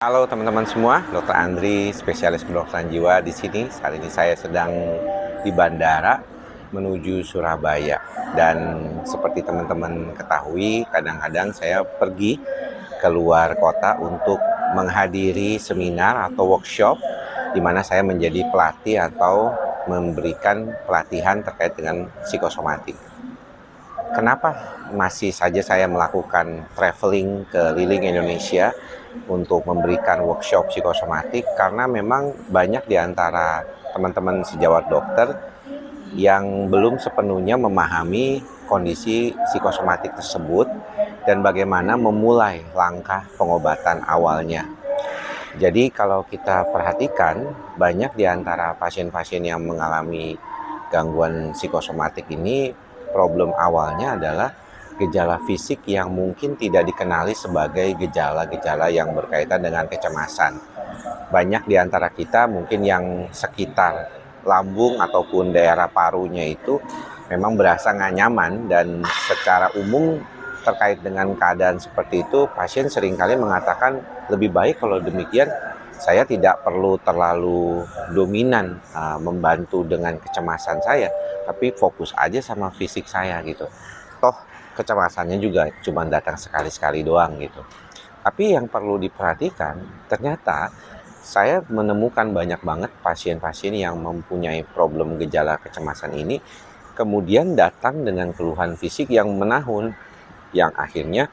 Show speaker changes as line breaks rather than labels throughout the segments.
Halo teman-teman semua, Dr. Andri, spesialis kedokteran jiwa di sini. Saat ini saya sedang di bandara menuju Surabaya. Dan seperti teman-teman ketahui, kadang-kadang saya pergi keluar kota untuk menghadiri seminar atau workshop di mana saya menjadi pelatih atau memberikan pelatihan terkait dengan psikosomatik. Kenapa masih saja saya melakukan traveling keliling Indonesia untuk memberikan workshop psikosomatik? Karena memang banyak di antara teman-teman sejawat dokter yang belum sepenuhnya memahami kondisi psikosomatik tersebut dan bagaimana memulai langkah pengobatan awalnya. Jadi kalau kita perhatikan, banyak di antara pasien-pasien yang mengalami gangguan psikosomatik ini, problem awalnya adalah gejala fisik yang mungkin tidak dikenali sebagai gejala-gejala yang berkaitan dengan kecemasan. Banyak di antara kita mungkin yang sekitar lambung ataupun daerah parunya itu memang berasa nggak nyaman, dan secara umum terkait dengan keadaan seperti itu, pasien seringkali mengatakan lebih baik kalau demikian saya tidak perlu terlalu dominan membantu dengan kecemasan saya, tapi fokus aja sama fisik saya gitu. Toh kecemasannya juga cuma datang sekali-sekali doang gitu. Tapi yang perlu diperhatikan, ternyata saya menemukan banyak banget pasien-pasien yang mempunyai problem gejala kecemasan ini, kemudian datang dengan keluhan fisik yang menahun, yang akhirnya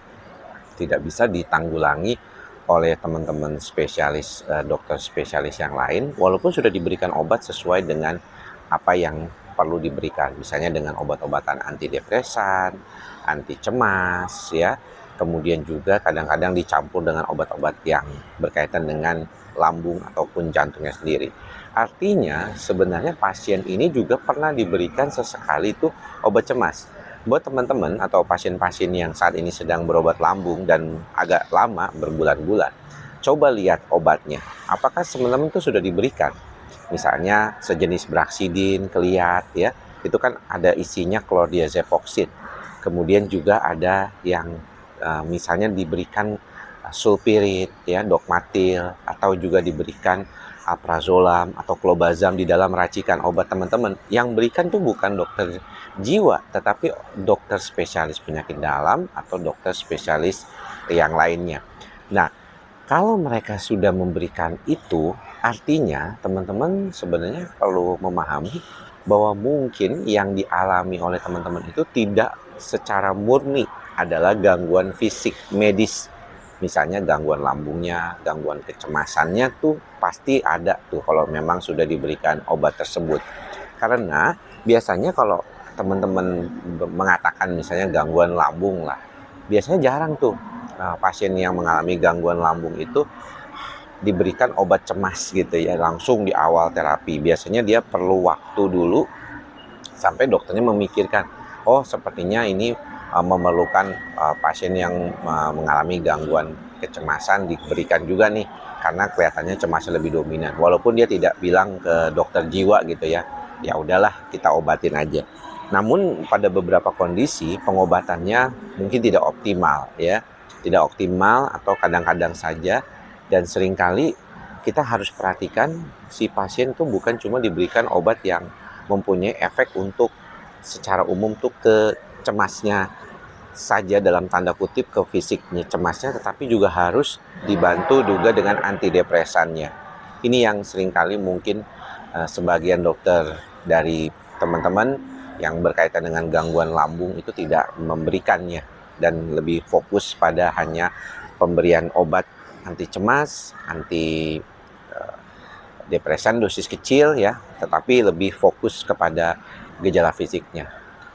tidak bisa ditanggulangi oleh teman-teman spesialis, dokter spesialis yang lain, walaupun sudah diberikan obat sesuai dengan apa yang perlu diberikan, misalnya dengan obat-obatan antidepresan, anti cemas, ya. Kemudian juga kadang-kadang dicampur dengan obat-obat yang berkaitan dengan lambung ataupun jantungnya sendiri. Artinya sebenarnya pasien ini juga pernah diberikan sesekali tuh obat cemas. Buat teman-teman atau pasien-pasien yang saat ini sedang berobat lambung dan agak lama, berbulan-bulan, coba lihat obatnya. Apakah teman-teman itu sudah diberikan? Misalnya sejenis Braxidin, Keliat, ya, itu kan ada isinya chlordiazepoksin. Kemudian juga ada yang misalnya diberikan sulpirit, ya, Dogmatil, atau juga diberikan alprazolam atau clobazam di dalam racikan obat. Teman-teman yang berikan tuh bukan dokter jiwa, tetapi dokter spesialis penyakit dalam atau dokter spesialis yang lainnya. Nah, kalau mereka sudah memberikan itu, artinya teman-teman sebenarnya perlu memahami bahwa mungkin yang dialami oleh teman-teman itu tidak secara murni adalah gangguan fisik medis. Misalnya gangguan lambungnya, gangguan kecemasannya tuh pasti ada tuh kalau memang sudah diberikan obat tersebut. Karena biasanya kalau teman-teman mengatakan misalnya gangguan lambung lah, biasanya jarang tuh pasien yang mengalami gangguan lambung itu diberikan obat cemas gitu ya, langsung di awal terapi. Biasanya dia perlu waktu dulu sampai dokternya memikirkan, oh sepertinya ini memerlukan pasien yang mengalami gangguan kecemasan diberikan juga nih, karena kelihatannya cemasnya lebih dominan. Walaupun dia tidak bilang ke dokter jiwa gitu ya, ya udahlah kita obatin aja. Namun pada beberapa kondisi pengobatannya mungkin tidak optimal, ya, tidak optimal atau kadang-kadang saja, dan seringkali kita harus perhatikan si pasien tuh bukan cuma diberikan obat yang mempunyai efek untuk secara umum tuh ke cemasnya saja, dalam tanda kutip ke fisiknya cemasnya, tetapi juga harus dibantu juga dengan antidepresannya. Ini yang seringkali mungkin sebagian dokter dari teman-teman yang berkaitan dengan gangguan lambung itu tidak memberikannya, dan lebih fokus pada hanya pemberian obat anti cemas, anti depresan dosis kecil ya, tetapi lebih fokus kepada gejala fisiknya.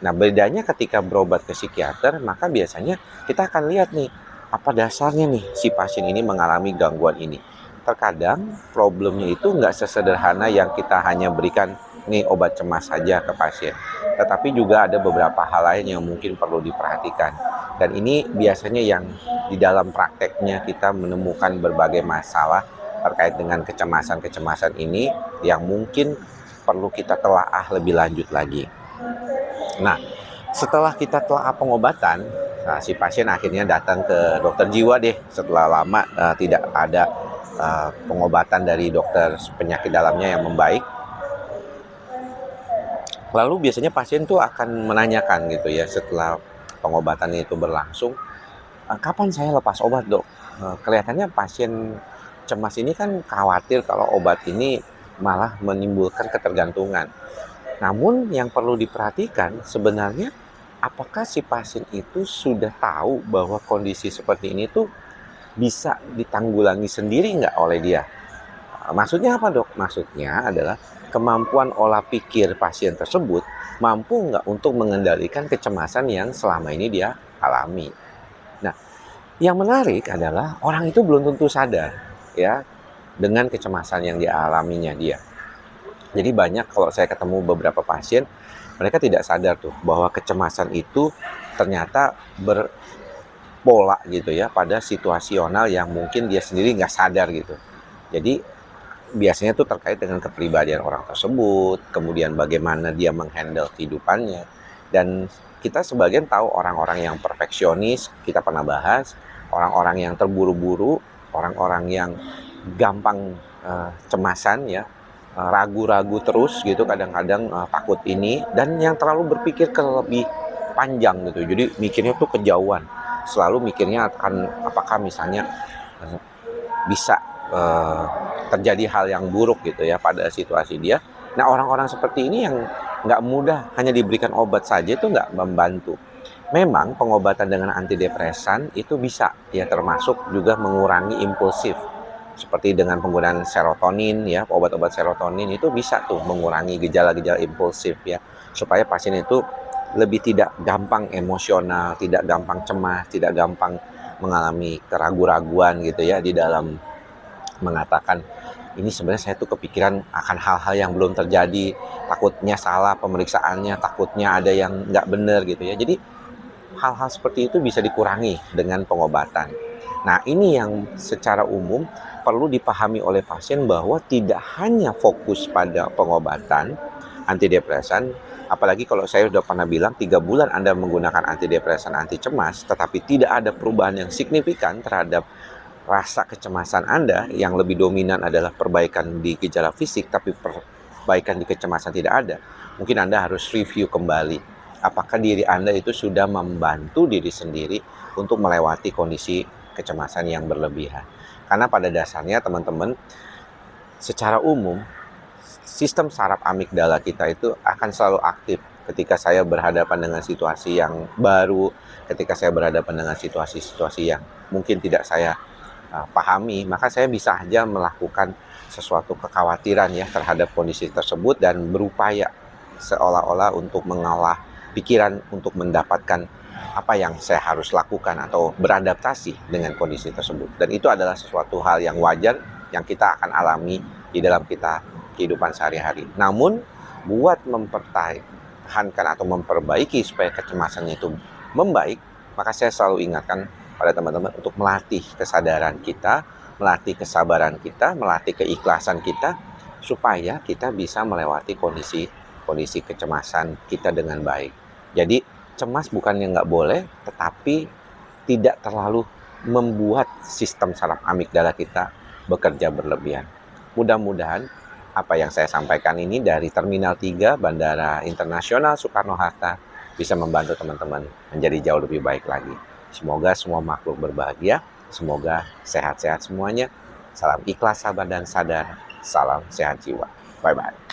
Nah, bedanya ketika berobat ke psikiater, maka biasanya kita akan lihat nih, apa dasarnya nih si pasien ini mengalami gangguan ini. Terkadang problemnya itu nggak sesederhana yang kita hanya berikan nih obat cemas saja ke pasien, tetapi juga ada beberapa hal lain yang mungkin perlu diperhatikan. Dan ini biasanya yang di dalam prakteknya kita menemukan berbagai masalah terkait dengan kecemasan-kecemasan ini yang mungkin perlu kita telaah lebih lanjut lagi. Nah, setelah kita telaah pengobatan, si pasien akhirnya datang ke dokter jiwa deh setelah lama tidak ada pengobatan dari dokter penyakit dalamnya yang membaik. Lalu biasanya pasien tuh akan menanyakan gitu ya setelah pengobatan itu berlangsung, kapan saya lepas obat dok? Kelihatannya pasien cemas ini kan khawatir kalau obat ini malah menimbulkan ketergantungan. Namun yang perlu diperhatikan sebenarnya apakah si pasien itu sudah tahu bahwa kondisi seperti ini tuh bisa ditanggulangi sendiri nggak oleh dia? Maksudnya apa dok? Maksudnya adalah kemampuan olah pikir pasien tersebut mampu nggak untuk mengendalikan kecemasan yang selama ini dia alami. Nah, yang menarik adalah orang itu belum tentu sadar ya dengan kecemasan yang dialaminya dia. Jadi banyak kalau saya ketemu beberapa pasien, mereka tidak sadar tuh bahwa kecemasan itu ternyata berpola gitu ya pada situasional yang mungkin dia sendiri nggak sadar gitu. Jadi biasanya tuh terkait dengan kepribadian orang tersebut, kemudian bagaimana dia menghandle kehidupannya. Dan kita sebagian tahu orang-orang yang perfeksionis, kita pernah bahas, orang-orang yang terburu-buru, orang-orang yang gampang cemasan ya, ragu-ragu terus gitu, kadang-kadang takut ini, dan yang terlalu berpikir ke lebih panjang gitu. Jadi mikirnya tuh kejauhan, selalu mikirnya akan apakah misalnya bisa terjadi hal yang buruk gitu ya pada situasi dia. Nah orang-orang seperti ini yang nggak mudah hanya diberikan obat saja itu nggak membantu. Memang pengobatan dengan antidepresan itu bisa ya termasuk juga mengurangi impulsif. Seperti dengan penggunaan serotonin ya, obat-obat serotonin itu bisa tuh mengurangi gejala-gejala impulsif ya. Supaya pasien itu lebih tidak gampang emosional, tidak gampang cemas, tidak gampang mengalami keraguan-raguan gitu ya di dalam mengatakan ini sebenarnya saya tuh kepikiran akan hal-hal yang belum terjadi, takutnya salah pemeriksaannya, takutnya ada yang nggak benar gitu ya. Jadi hal-hal seperti itu bisa dikurangi dengan pengobatan. Nah ini yang secara umum perlu dipahami oleh pasien bahwa tidak hanya fokus pada pengobatan antidepresan, apalagi kalau saya sudah pernah bilang 3 bulan Anda menggunakan antidepresan anti cemas, tetapi tidak ada perubahan yang signifikan terhadap rasa kecemasan Anda yang lebih dominan adalah perbaikan di gejala fisik, tapi perbaikan di kecemasan tidak ada. Mungkin Anda harus review kembali apakah diri Anda itu sudah membantu diri sendiri untuk melewati kondisi kecemasan yang berlebihan. Karena pada dasarnya teman-teman, secara umum sistem saraf amigdala kita itu akan selalu aktif ketika saya berhadapan dengan situasi yang baru, ketika saya berhadapan dengan situasi-situasi yang mungkin tidak saya pahami, maka saya bisa saja melakukan sesuatu kekhawatiran ya terhadap kondisi tersebut dan berupaya seolah-olah untuk mengolah pikiran untuk mendapatkan apa yang saya harus lakukan atau beradaptasi dengan kondisi tersebut. Dan itu adalah sesuatu hal yang wajar yang kita akan alami di dalam kehidupan sehari-hari. Namun buat mempertahankan atau memperbaiki supaya kecemasannya itu membaik, maka saya selalu ingatkan pada teman-teman untuk melatih kesadaran kita, melatih kesabaran kita, melatih keikhlasan kita, supaya kita bisa melewati kondisi kecemasan kita dengan baik. Jadi cemas bukannya nggak boleh, tetapi tidak terlalu membuat sistem saraf amigdala kita bekerja berlebihan. Mudah-mudahan apa yang saya sampaikan ini dari Terminal 3 Bandara Internasional Soekarno-Hatta bisa membantu teman-teman menjadi jauh lebih baik lagi. Semoga semua makhluk berbahagia, semoga sehat-sehat semuanya. Salam ikhlas, sabar, dan sadar. Salam sehat jiwa. Bye-bye.